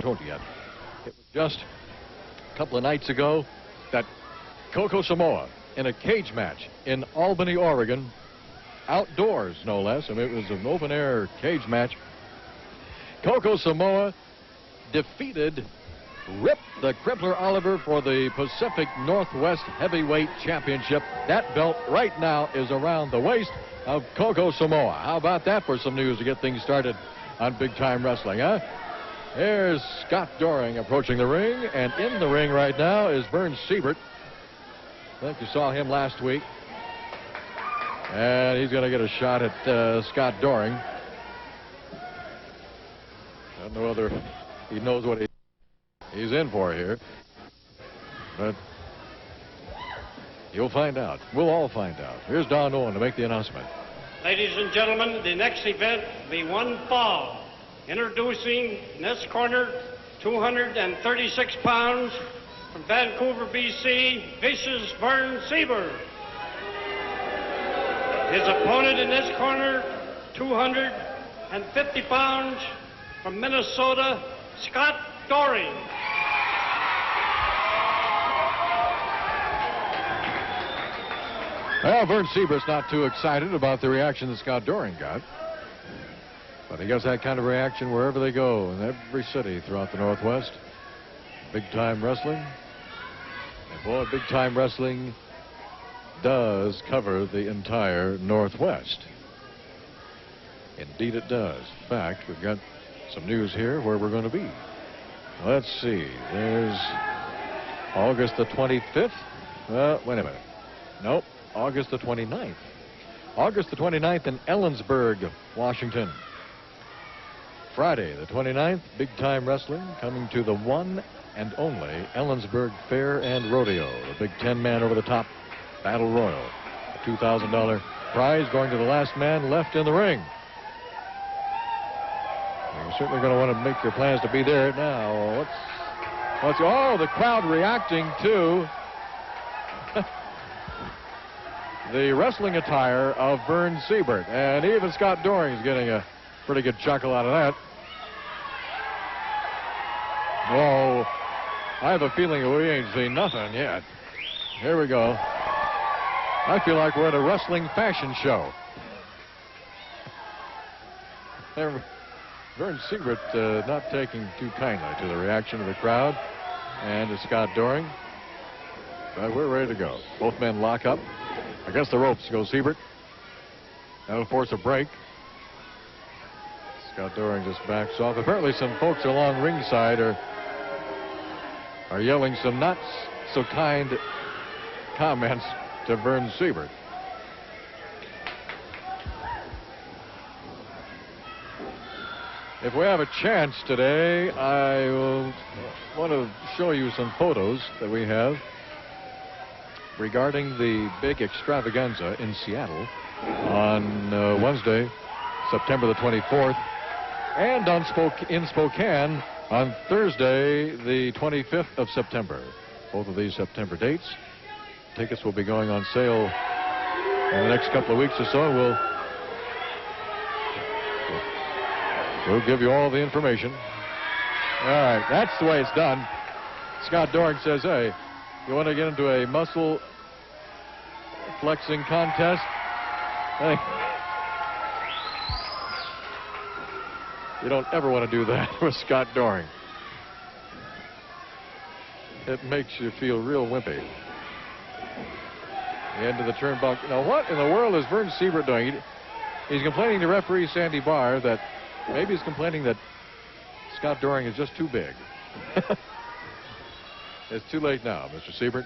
told you yet. It was just a couple of nights ago that Coco Samoa, in a cage match in Albany, Oregon, outdoors no less, and it was an open-air cage match, Coco Samoa defeated Rip the Crippler Oliver for the Pacific Northwest Heavyweight Championship. That belt right now is around the waist of Coco Samoa. How about that for some news to get things started on Big Time Wrestling, huh? Here's Scott Doring approaching the ring, and in the ring right now is Verne Siebert. I think you saw him last week. And he's going to get a shot at Scott Doring. I don't know whether he knows what he's in for here, but you'll find out. We'll all find out. Here's Don Owen to make the announcement. Ladies and gentlemen, the next event will be one fall. Introducing in this corner, 236 pounds, from Vancouver, BC, vicious Verne Siebert. His opponent in this corner, 250 pounds, from Minnesota, Scott Doring. Well, Verne Siebert's not too excited about the reaction that Scott Doring got. But he gets that kind of reaction wherever they go, in every city throughout the Northwest. Big Time Wrestling. And boy, Big Time Wrestling does cover the entire Northwest. Indeed it does. In fact, we've got some news here where we're going to be. Let's see. There's August the 25th. Wait a minute. Nope. August the 29th. August the 29th in Ellensburg, Washington. Friday the 29th, Big Time Wrestling coming to the one and only Ellensburg Fair and Rodeo. The big 10-man over-the-top Battle Royal. A $2,000 prize going to the last man left in the ring. You're certainly going to want to make your plans to be there now. Oh, the crowd reacting to the wrestling attire of Verne Siebert. And even Scott Doring is getting a pretty good chuckle out of that. Oh, I have a feeling we ain't seen nothing yet. Here we go. I feel like we're at a wrestling fashion show. Verne Siebert not taking too kindly to the reaction of the crowd and to Scott Doring. But we're ready to go. Both men lock up. I guess the ropes go Siebert. That'll force a break. Scott Doring just backs off. Apparently some folks along ringside are yelling some not so kind comments to Verne Siebert. If we have a chance today, I will want to show you some photos that we have regarding the big extravaganza in Seattle on Wednesday, September the 24th, and in Spokane on Thursday, the 25th of September. Both of these September dates. Tickets will be going on sale in the next couple of weeks or so. We'll give you all the information. All right, that's the way it's done. Scott Doring says, hey, you want to get into a muscle flexing contest? Hey, you don't ever want to do that with Scott Doring. It makes you feel real wimpy. The end of the turnbuckle. Now, what in the world is Verne Siebert doing? He's complaining to referee Sandy Barr that maybe he's complaining that Scott Doring is just too big. It's too late now, Mr. Siebert.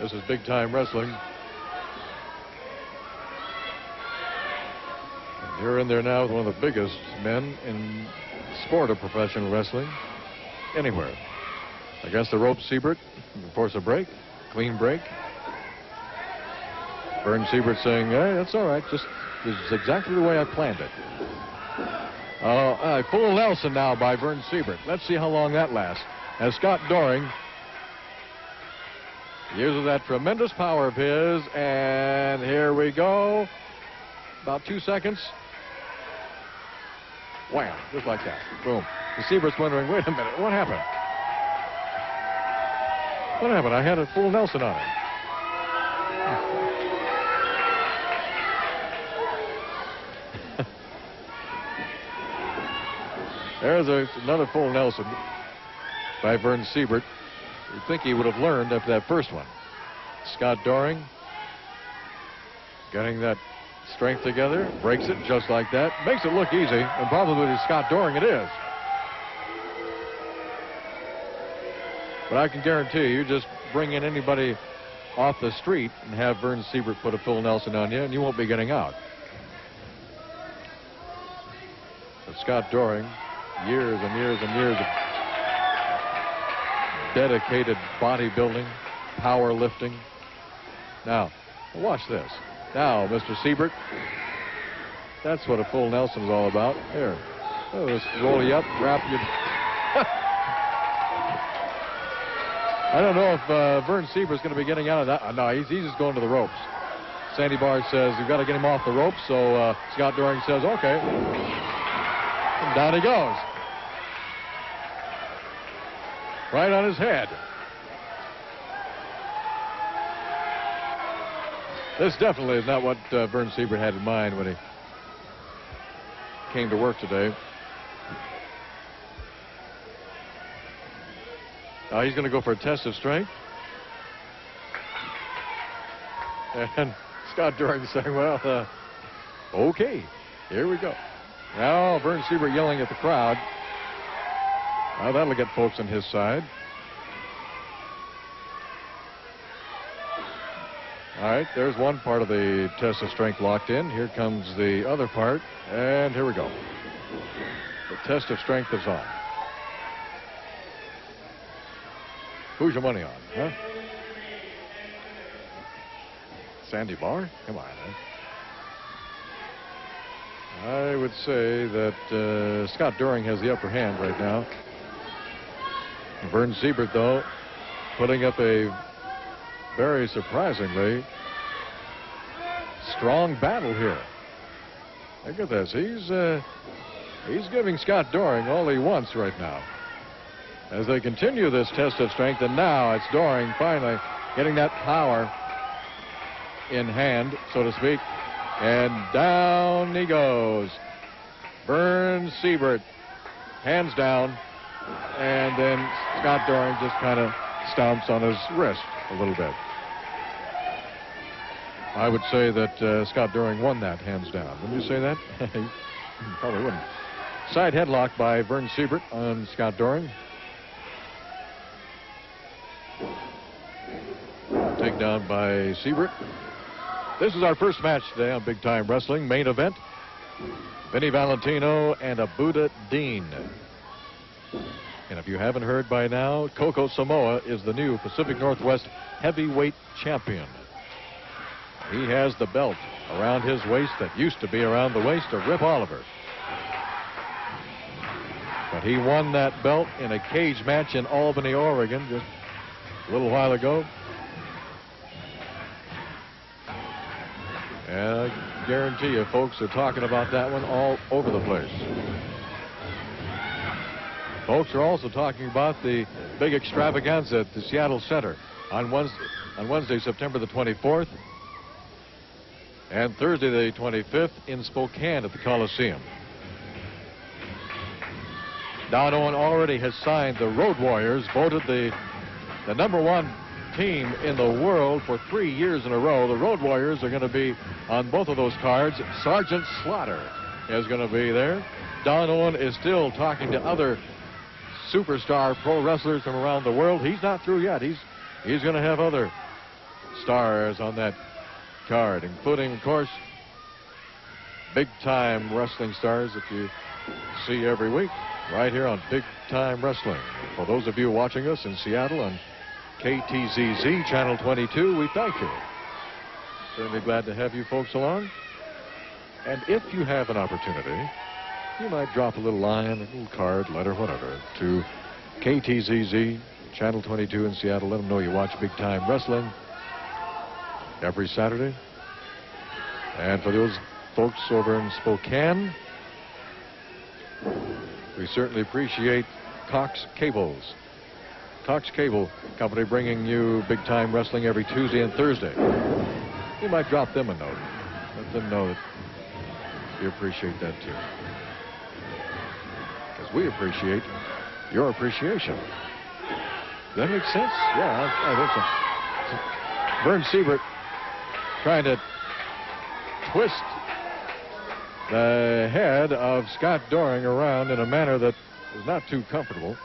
This is Big Time Wrestling. And you're in there now with one of the biggest men in the sport of professional wrestling anywhere. Against the rope, Siebert. Force a break. Clean break. Verne Siebert saying, hey, that's all right. This is exactly the way I planned it. Full Nelson now by Verne Siebert. Let's see how long that lasts. As Scott Doring uses that tremendous power of his, and here we go. About 2 seconds. Wham! Just like that. Boom. And Siebert's wondering, wait a minute, what happened? What happened? I had a full Nelson on him. There's another full Nelson by Verne Siebert. You'd think he would have learned after that first one. Scott Doring getting that strength together, breaks it just like that, makes it look easy, and probably to Scott Doring it is. But I can guarantee you just bring in anybody off the street and have Verne Siebert put a full Nelson on you, and you won't be getting out. But Scott Doring, years and years and years of dedicated bodybuilding, powerlifting. Now, watch this. Now, Mr. Siebert, that's what a full Nelson is all about. Here, oh, let's roll you up, wrap you. I don't know if Verne Siebert's going to be getting out of that. No, he's just going to the ropes. Sandy Barr says you've got to get him off the ropes, so Scott Doring says, okay. And down he goes. Right on his head. This definitely is not what Verne Siebert had in mind when he came to work today. Now he's going to go for a test of strength. And Scott Doring saying, well, okay, here we go. Now Verne Siebert yelling at the crowd. Well, that'll get folks on his side. All right, there's one part of the test of strength locked in. Here comes the other part, and here we go. The test of strength is on. Who's your money on, huh? Sandy Barr? Come on, huh? I would say that Scott Doring has the upper hand right now. Verne Siebert, though, putting up a very surprisingly strong battle here. Look at this. He's giving Scott Doring all he wants right now. As they continue this test of strength, and now it's Doring finally getting that power in hand, so to speak. And down he goes. Verne Siebert, hands down. And then Scott Doring just kind of stomps on his wrist a little bit. I would say that Scott Doring won that hands down. Wouldn't you say that? Probably wouldn't. Side headlock by Verne Siebert on Scott Doring. Takedown by Siebert. This is our first match today on Big Time Wrestling. Main event, Vinny Valentino and Abuda Dean. And if you haven't heard by now, Coco Samoa is the new Pacific Northwest heavyweight champion. He has the belt around his waist that used to be around the waist of Rip Oliver. But he won that belt in a cage match in Albany, Oregon just a little while ago. And I guarantee you folks are talking about that one all over the place. Folks are also talking about the big extravaganza at the Seattle Center on Wednesday, September the 24th, and Thursday the 25th in Spokane at the Coliseum. Don Owen already has signed the Road Warriors, voted the #1 team in the world for 3 years in a row. The Road Warriors are going to be on both of those cards. Sergeant Slaughter is going to be there. Don Owen is still talking to other superstar pro wrestlers from around the world. He's not through yet. He's going to have other stars on that card, including, of course, big time wrestling stars that you see every week right here on Big Time Wrestling. For those of you watching us in Seattle on KTZZ Channel 22, we thank you. Certainly glad to have you folks along. And if you have an opportunity, you might drop a little line, a little card, letter, whatever, to KTZZ Channel 22 in Seattle. Let them know you watch Big Time Wrestling every Saturday. And for those folks over in Spokane, We certainly appreciate Cox Cables. Cox Cable Company bringing you big-time wrestling every Tuesday and Thursday. You might drop them a note. Let them know that you appreciate that too. Because we appreciate your appreciation. Does that make sense? Yeah, I think so. Verne Siebert trying to twist the head of Scott Doring around in a manner that is not too comfortable.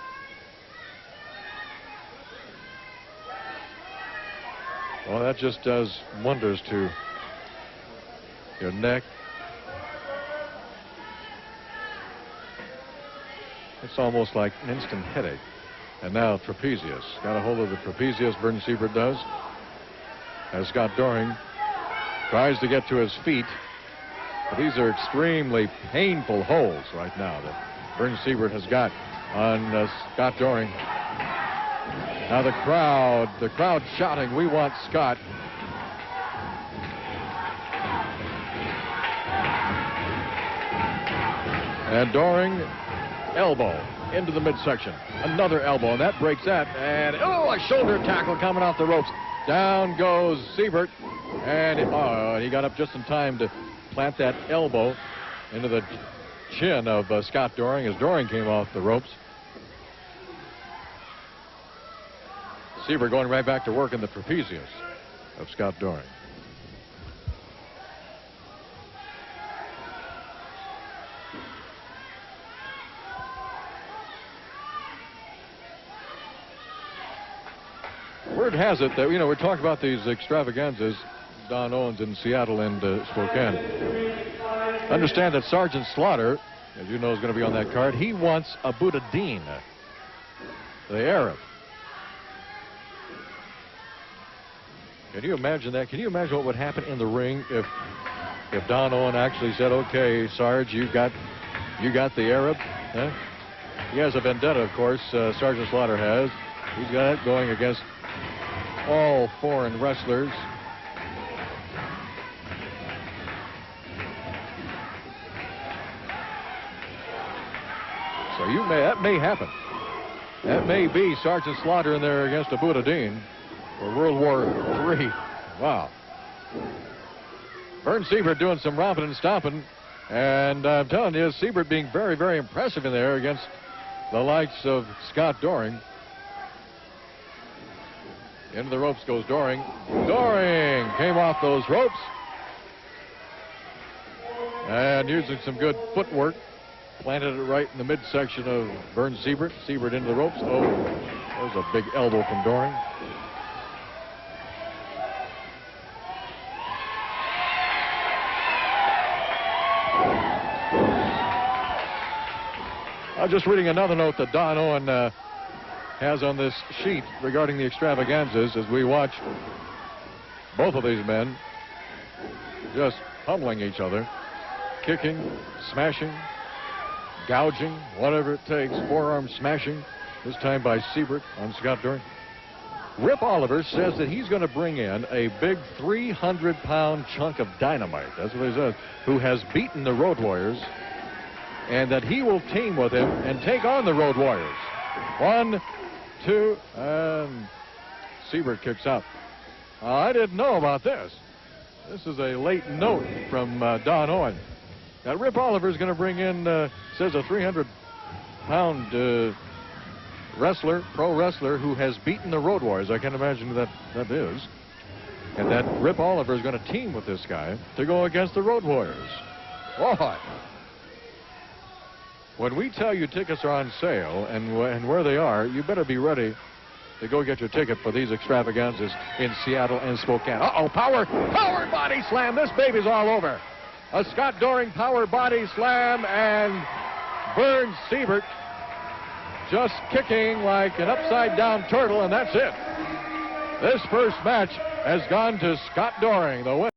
Well, that just does wonders to your neck. It's almost like an instant headache. And now trapezius. Got a hold of the trapezius, Verne Siebert does. As Scott Doring tries to get to his feet. But these are extremely painful holds right now that Verne Siebert has got on Scott Doring. Now the crowd shouting, "We want Scott." And Doring, elbow into the midsection. Another elbow, and that breaks that. And oh, a shoulder tackle coming off the ropes. Down goes Siebert, and he got up just in time to plant that elbow into the chin of Scott Doring as Doring came off the ropes. Siebert going right back to work in the trapezius of Scott Doring. Word has it that, we're talking about these extravaganzas, Don Owens in Seattle and Spokane. Understand that Sergeant Slaughter, as you know, is going to be on that card. He wants Abu Dhabi, the Arab. Can you imagine that? Can you imagine what would happen in the ring if Don Owen actually said, "Okay, Sarge, you got the Arab"? Huh? He has a vendetta, of course. Sergeant Slaughter has. He's got it going against all foreign wrestlers. So that may happen. That may be Sergeant Slaughter in there against Abu Dhabi for World War III. Wow. Verne Siebert doing some romping and stomping. And I'm telling you, Siebert being very, very impressive in there against the likes of Scott Doring. Into the ropes goes Doring. Doring came off those ropes. And using some good footwork, planted it right in the midsection of Verne Siebert. Siebert into the ropes. Oh, that was a big elbow from Doring. I'm just reading another note that Don Owen has on this sheet regarding the extravaganzas as we watch both of these men just pummeling each other, kicking, smashing, gouging, whatever it takes, forearm smashing, this time by Siebert on Scott Doring. Rip Oliver says that he's going to bring in a big 300-pound chunk of dynamite, that's what he says, who has beaten the Road Warriors, and that he will team with him and take on the Road Warriors. 1, 2, and Siebert kicks out. I didn't know about this. This is a late note from Don Owen. Now, Rip Oliver is going to bring in, says, a 300-pound wrestler, pro wrestler, who has beaten the Road Warriors. I can't imagine who that is. And that Rip Oliver is going to team with this guy to go against the Road Warriors. Boy. When we tell you tickets are on sale and where they are, you better be ready to go get your ticket for these extravaganzas in Seattle and Spokane. Uh-oh, power body slam. This baby's all over. A Scott Doring power body slam, and Verne Siebert just kicking like an upside-down turtle, and that's it. This first match has gone to Scott Doring, the winner.